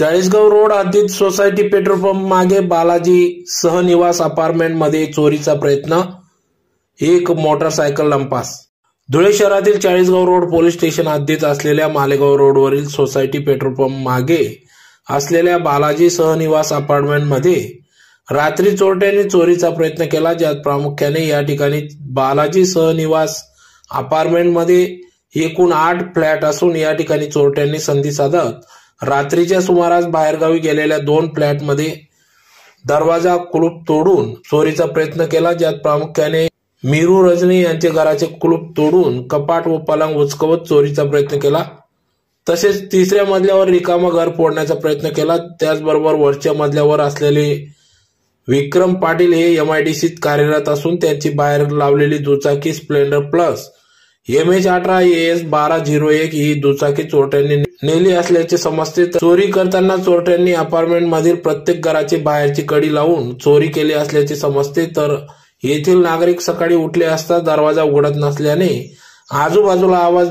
Chalisgaon road Aadit society petrol pump मागे Balaji सहनिवास apartment मध्ये चोरीचा प्रयत्न, एक मोटरसायकल लंपास। धुळे शहरातील चाळीसगाव रोड पोलीस स्टेशन हद्दीत असलेल्या मालेगाव रोडवरील सोसायटी पेट्रोल पंप मागे असलेल्या बालाजी सहनिवास अपार्टमेंट मध्ये रात्री चोरट्यांनी चोरीचा प्रयत्न केला, ज्यात प्रामुख्याने या ठिकाणी बालाजी सहनिवास अपार्टमेंट मध्ये एकूण 8 फ्लॅट असून या ठिकाणी चोरट्यांनी संधी साधत रात्रीच्या सुमारास बाहेरगावी गेलेल्या 2 फ्लॅटमध्ये दरवाजा कुलूप तोडून चोरीचा प्रयत्न केला, ज्यात प्रामुख्याने मीरू रजनी यांचे घराचे कुलूप तोडून कपाट व पलंग उचकवत चोरीचा प्रयत्न केला। तसेच 3ऱ्या मजल्यावर रिकामा घर फोडण्याचा प्रयत्न केला। त्याचबरोबर वरच्या मजल्यावर असलेले विक्रम पाटील हे MIDCत कार्यरत असून त्यांची बाहेर लावलेली दुचाकी स्प्लेंडर प्लस MH18AS1201 ही दुचाकी चोरट्यांनी नेली असल्याचे समजते। चोरी करताना चोरट्यांनी अपार्टमेंट मधील प्रत्येक घराची बाहेरची कडी लावून चोरी केली असल्याचे समजते। तर येथील नागरिक सकाळी उठले असता दरवाजा उघडत नसल्याने आजूबाजूला आवाज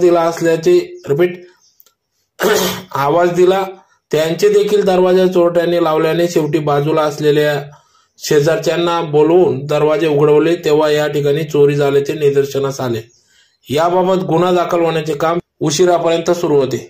दिला, त्यांचे देखील दरवाजा चोरट्यांनी लावल्याने शेवटी बाजूला असलेल्या शेजारच्यांना बोलवून दरवाजे उघडवले, तेव्हा या ठिकाणी चोरी झाल्याचे निदर्शनास आले। याबाबत गुन्हा दाखल होण्याचे काम उशिरापर्यंत सुरू होते।